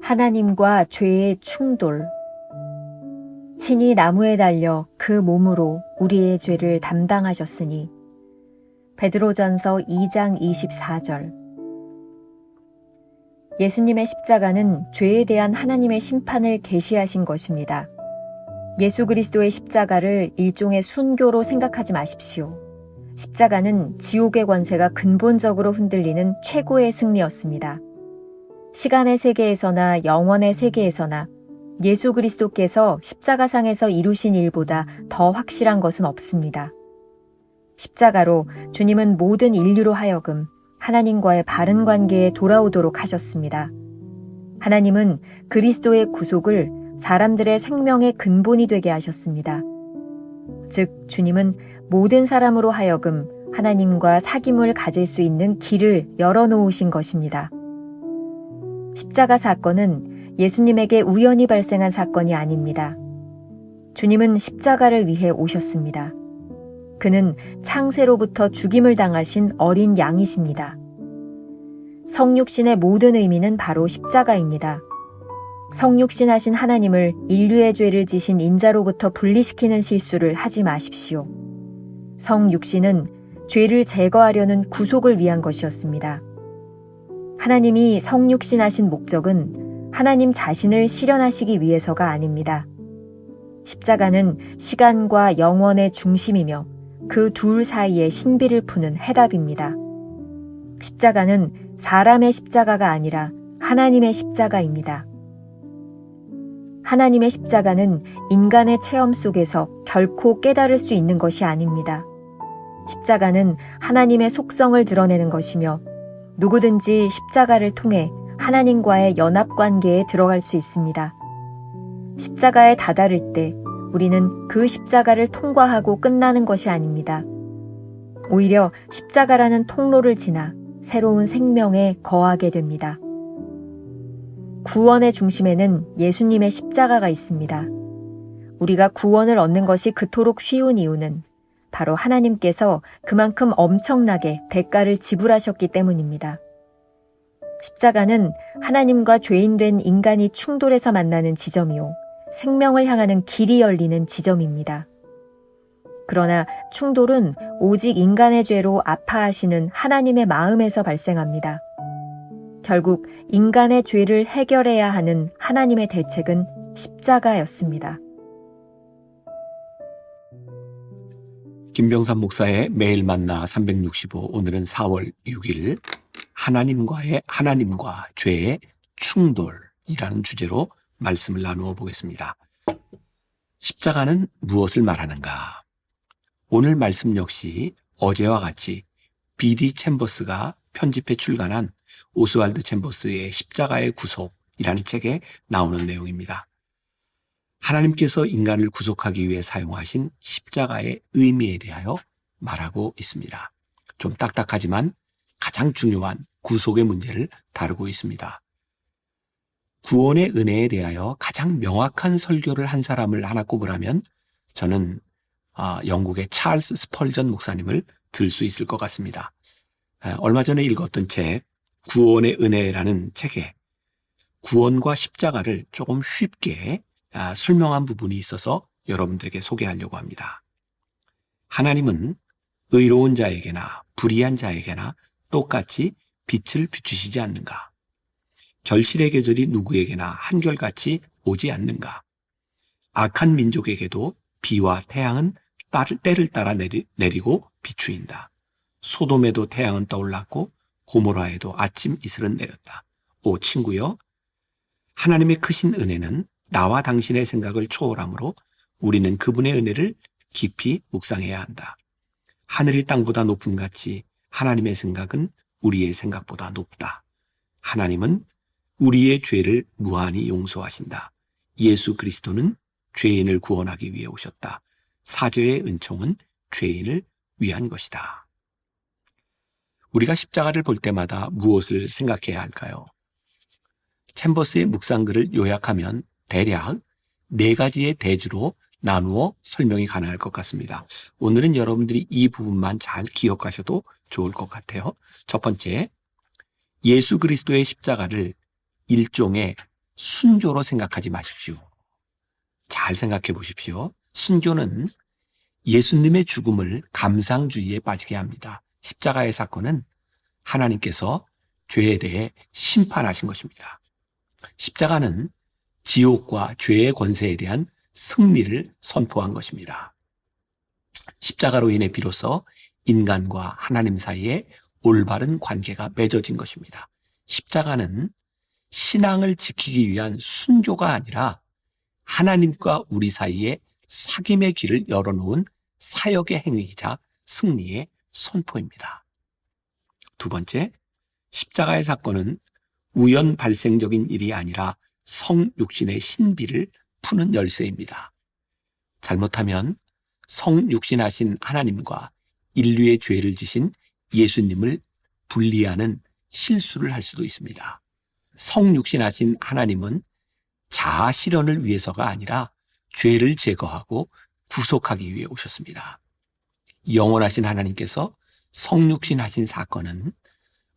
하나님과 죄의 충돌. 친히 나무에 달려 그 몸으로 우리의 죄를 담당하셨으니. 베드로전서 2장 24절. 예수님의 십자가는 죄에 대한 하나님의 심판을 계시하신 것입니다. 예수 그리스도의 십자가를 일종의 순교로 생각하지 마십시오. 십자가는 지옥의 권세가 근본적으로 흔들리는 최고의 승리였습니다. 시간의 세계에서나 영원의 세계에서나 예수 그리스도께서 십자가상에서 이루신 일보다 더 확실한 것은 없습니다. 십자가로 주님은 모든 인류로 하여금 하나님과의 바른 관계에 돌아오도록 하셨습니다. 하나님은 그리스도의 구속을 사람들의 생명의 근본이 되게 하셨습니다. 즉, 주님은 모든 사람으로 하여금 하나님과 사귐을 가질 수 있는 길을 열어놓으신 것입니다. 십자가 사건은 예수님에게 우연히 발생한 사건이 아닙니다. 주님은 십자가를 위해 오셨습니다. 그는 창세로부터 죽임을 당하신 어린 양이십니다. 성육신의 모든 의미는 바로 십자가입니다. 성육신하신 하나님을 인류의 죄를 지신 인자로부터 분리시키는 실수를 하지 마십시오. 성육신은 죄를 제거하려는 구속을 위한 것이었습니다. 하나님이 성육신하신 목적은 하나님 자신을 실현하시기 위해서가 아닙니다. 십자가는 시간과 영원의 중심이며 그 둘 사이의 신비를 푸는 해답입니다. 십자가는 사람의 십자가가 아니라 하나님의 십자가입니다. 하나님의 십자가는 인간의 체험 속에서 결코 깨달을 수 있는 것이 아닙니다. 십자가는 하나님의 속성을 드러내는 것이며 누구든지 십자가를 통해 하나님과의 연합관계에 들어갈 수 있습니다. 십자가에 다다를 때 우리는 그 십자가를 통과하고 끝나는 것이 아닙니다. 오히려 십자가라는 통로를 지나 새로운 생명에 거하게 됩니다. 구원의 중심에는 예수님의 십자가가 있습니다. 우리가 구원을 얻는 것이 그토록 쉬운 이유는 바로 하나님께서 그만큼 엄청나게 대가를 지불하셨기 때문입니다. 십자가는 하나님과 죄인된 인간이 충돌해서 만나는 지점이요, 생명을 향하는 길이 열리는 지점입니다. 그러나 충돌은 오직 인간의 죄로 아파하시는 하나님의 마음에서 발생합니다. 결국 인간의 죄를 해결해야 하는 하나님의 대책은 십자가였습니다. 김병삼 목사의 매일 만나 365, 오늘은 4월 6일 하나님과 죄의 충돌이라는 주제로 말씀을 나누어 보겠습니다. 십자가는 무엇을 말하는가? 오늘 말씀 역시 어제와 같이 B.D. 챔버스가 편집해 출간한 오스왈드 챔버스의 십자가의 구속이라는 책에 나오는 내용입니다. 하나님께서 인간을 구속하기 위해 사용하신 십자가의 의미에 대하여 말하고 있습니다. 좀 딱딱하지만 가장 중요한 구속의 문제를 다루고 있습니다. 구원의 은혜에 대하여 가장 명확한 설교를 한 사람을 하나 꼽으라면 저는 영국의 찰스 스펄전 목사님을 들 수 있을 것 같습니다. 얼마 전에 읽었던 책 구원의 은혜라는 책에 구원과 십자가를 조금 쉽게 설명한 부분이 있어서 여러분들에게 소개하려고 합니다. 하나님은 의로운 자에게나 불의한 자에게나 똑같이 빛을 비추시지 않는가? 결실의 계절이 누구에게나 한결같이 오지 않는가? 악한 민족에게도 비와 태양은 때를 따라 내리고 비추인다. 소돔에도 태양은 떠올랐고 고모라에도 아침 이슬은 내렸다. 오 친구여, 하나님의 크신 은혜는 나와 당신의 생각을 초월하므로 우리는 그분의 은혜를 깊이 묵상해야 한다. 하늘이 땅보다 높음 같이 하나님의 생각은 우리의 생각보다 높다. 하나님은 우리의 죄를 무한히 용서하신다. 예수 그리스도는 죄인을 구원하기 위해 오셨다. 사죄의 은총은 죄인을 위한 것이다. 우리가 십자가를 볼 때마다 무엇을 생각해야 할까요? 챔버스의 묵상글을 요약하면 대략 4가지의 대주로 나누어 설명이 가능할 것 같습니다. 오늘은 여러분들이 이 부분만 잘 기억하셔도 좋을 것 같아요. 첫 번째, 예수 그리스도의 십자가를 일종의 순교로 생각하지 마십시오. 잘 생각해 보십시오. 순교는 예수님의 죽음을 감상주의에 빠지게 합니다. 십자가의 사건은 하나님께서 죄에 대해 심판하신 것입니다. 십자가는 지옥과 죄의 권세에 대한 승리를 선포한 것입니다. 십자가로 인해 비로소 인간과 하나님 사이에 올바른 관계가 맺어진 것입니다. 십자가는 신앙을 지키기 위한 순교가 아니라 하나님과 우리 사이에 사귐의 길을 열어놓은 사역의 행위이자 승리의 선포입니다. 두 번째, 십자가의 사건은 우연 발생적인 일이 아니라 성육신의 신비를 푸는 열쇠입니다. 잘못하면 성육신하신 하나님과 인류의 죄를 지신 예수님을 분리하는 실수를 할 수도 있습니다. 성육신하신 하나님은 자아 실현을 위해서가 아니라 죄를 제거하고 구속하기 위해 오셨습니다. 영원하신 하나님께서 성육신하신 사건은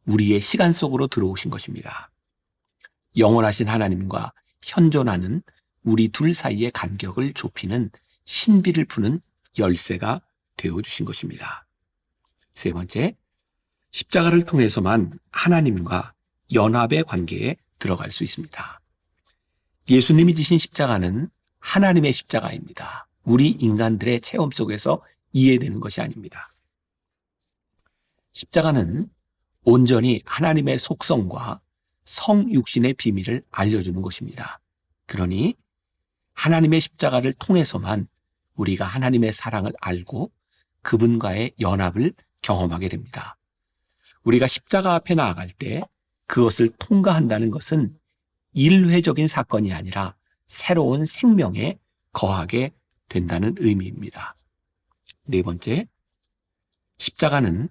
우리의 시간 속으로 들어오신 것입니다. 영원하신 하나님과 현존하는 우리 둘 사이의 간격을 좁히는 신비를 푸는 열쇠가 되어주신 것입니다. 세 번째, 십자가를 통해서만 하나님과 연합의 관계에 들어갈 수 있습니다. 예수님이 지신 십자가는 하나님의 십자가입니다. 우리 인간들의 체험 속에서 이해되는 것이 아닙니다. 십자가는 온전히 하나님의 속성과 성육신의 비밀을 알려주는 것입니다. 그러니 하나님의 십자가를 통해서만 우리가 하나님의 사랑을 알고 그분과의 연합을 경험하게 됩니다. 우리가 십자가 앞에 나아갈 때 그것을 통과한다는 것은 일회적인 사건이 아니라 새로운 생명에 거하게 된다는 의미입니다. 네 번째, 십자가는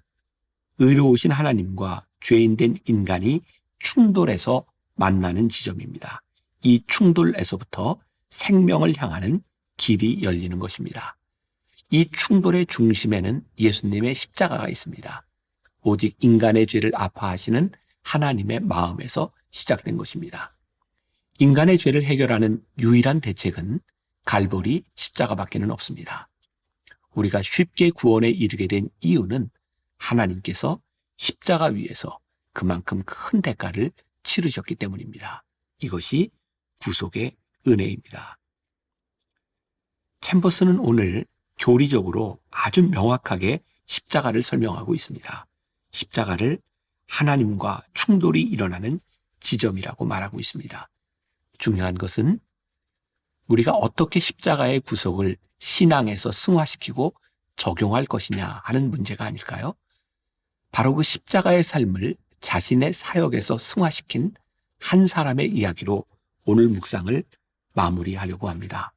의로우신 하나님과 죄인된 인간이 충돌해서 만나는 지점입니다. 이 충돌에서부터 생명을 향하는 길이 열리는 것입니다. 이 충돌의 중심에는 예수님의 십자가가 있습니다. 오직 인간의 죄를 아파하시는 하나님의 마음에서 시작된 것입니다. 인간의 죄를 해결하는 유일한 대책은 갈보리 십자가밖에는 없습니다. 우리가 쉽게 구원에 이르게 된 이유는 하나님께서 십자가 위에서 그만큼 큰 대가를 치르셨기 때문입니다. 이것이 구속의 은혜입니다. 챔버스는 오늘 교리적으로 아주 명확하게 십자가를 설명하고 있습니다. 십자가를 하나님과 충돌이 일어나는 지점이라고 말하고 있습니다. 중요한 것은 우리가 어떻게 십자가의 구속을 신앙에서 승화시키고 적용할 것이냐 하는 문제가 아닐까요? 바로 그 십자가의 삶을 자신의 사역에서 승화시킨 한 사람의 이야기로 오늘 묵상을 마무리하려고 합니다.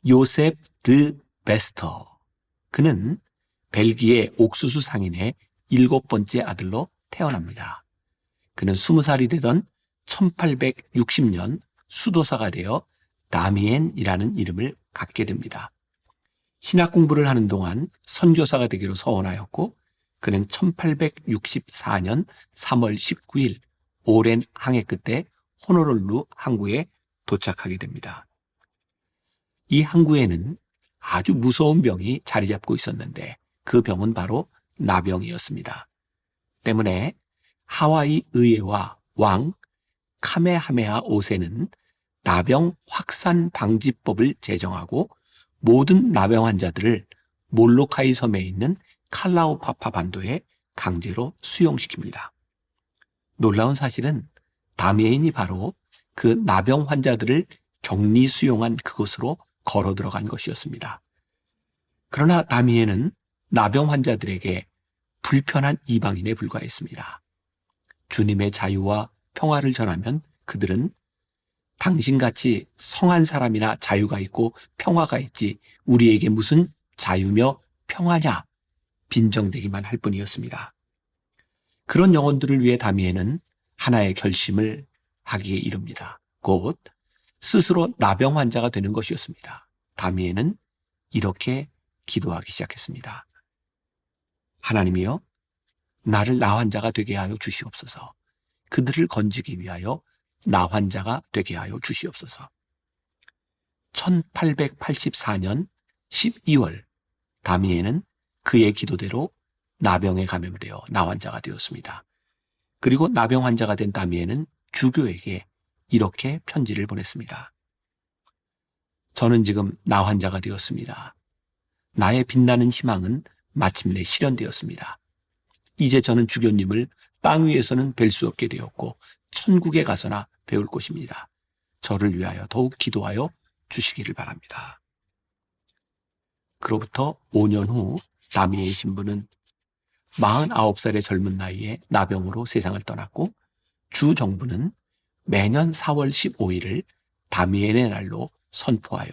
요셉 드 베스터. 그는 벨기에 옥수수 상인의 7번째 아들로 태어납니다. 그는 20살이 되던 1860년 수도사가 되어 다미엔이라는 이름을 갖게 됩니다. 신학 공부를 하는 동안 선교사가 되기로 서원하였고 그는 1864년 3월 19일 오랜 항해 끝에 호노룰루 항구에 도착하게 됩니다. 이 항구에는 아주 무서운 병이 자리 잡고 있었는데 그 병은 바로 나병이었습니다. 때문에 하와이 의회와 왕 카메하메하 5세는 나병 확산 방지법을 제정하고 모든 나병 환자들을 몰로카이 섬에 있는 칼라우파파 반도에 강제로 수용시킵니다. 놀라운 사실은 다미엔이 바로 그 나병 환자들을 격리 수용한 그곳으로 걸어 들어간 것이었습니다. 그러나 다미엔은 나병 환자들에게 불편한 이방인에 불과했습니다. 주님의 자유와 평화를 전하면 그들은 당신같이 성한 사람이나 자유가 있고 평화가 있지 우리에게 무슨 자유며 평화냐 빈정대기만 할 뿐이었습니다. 그런 영혼들을 위해 다미엔은 하나의 결심을 하기에 이릅니다. 곧 스스로 나병 환자가 되는 것이었습니다. 다미엔은 이렇게 기도하기 시작했습니다. 하나님이여, 나를 나 환자가 되게 하여 주시옵소서. 그들을 건지기 위하여 나 환자가 되게 하여 주시옵소서. 1884년 12월 다미에는 그의 기도대로 나병에 감염되어 나 환자가 되었습니다. 그리고 나병 환자가 된 다미에는 주교에게 이렇게 편지를 보냈습니다. 저는 지금 나 환자가 되었습니다. 나의 빛나는 희망은 마침내 실현되었습니다. 이제 저는 주교님을 땅 위에서는 뵐 수 없게 되었고 천국에 가서나 배울 것입니다. 저를 위하여 더욱 기도하여 주시기를 바랍니다. 그로부터 5년 후 다미의 신부는 49살의 젊은 나이에 나병으로 세상을 떠났고 주 정부는 매년 4월 15일을 다미엘의 날로 선포하여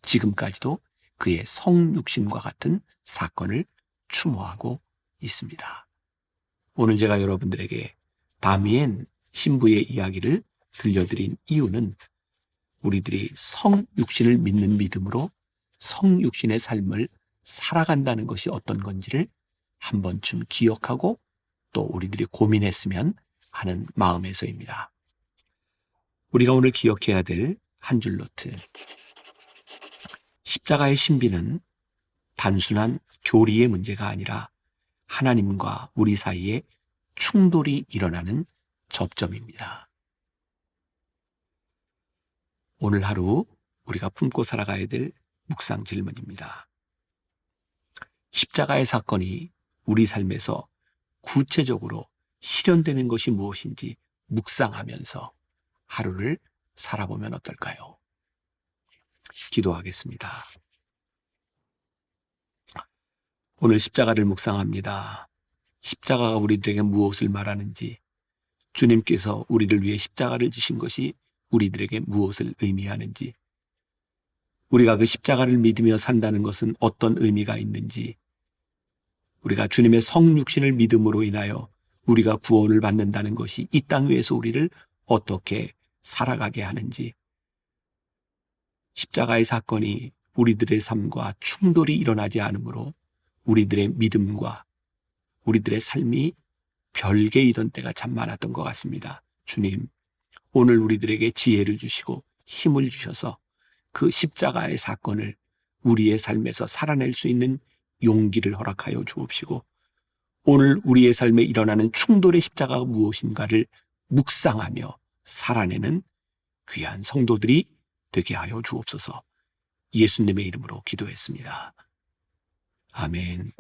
지금까지도 그의 성육신과 같은 사건을 추모하고 있습니다. 오늘 제가 여러분들에게 다미엔 신부의 이야기를 들려드린 이유는 우리들이 성육신을 믿는 믿음으로 성육신의 삶을 살아간다는 것이 어떤 건지를 한 번쯤 기억하고 또 우리들이 고민했으면 하는 마음에서입니다. 우리가 오늘 기억해야 될 한 줄 노트. 십자가의 신비는 단순한 교리의 문제가 아니라 하나님과 우리 사이에 충돌이 일어나는 접점입니다. 오늘 하루 우리가 품고 살아가야 될 묵상 질문입니다. 십자가의 사건이 우리 삶에서 구체적으로 실현되는 것이 무엇인지 묵상하면서 하루를 살아보면 어떨까요? 기도하겠습니다. 오늘 십자가를 묵상합니다. 십자가가 우리들에게 무엇을 말하는지, 주님께서 우리를 위해 십자가를 지신 것이 우리들에게 무엇을 의미하는지, 우리가 그 십자가를 믿으며 산다는 것은 어떤 의미가 있는지, 우리가 주님의 성육신을 믿음으로 인하여 우리가 구원을 받는다는 것이 이 땅 위에서 우리를 어떻게 살아가게 하는지, 십자가의 사건이 우리들의 삶과 충돌이 일어나지 않으므로 우리들의 믿음과 우리들의 삶이 별개이던 때가 참 많았던 것 같습니다. 주님, 오늘 우리들에게 지혜를 주시고 힘을 주셔서 그 십자가의 사건을 우리의 삶에서 살아낼 수 있는 용기를 허락하여 주옵시고, 오늘 우리의 삶에 일어나는 충돌의 십자가가 무엇인가를 묵상하며 살아내는 귀한 성도들이 되게 하여 주옵소서. 예수님의 이름으로 기도했습니다. 아멘.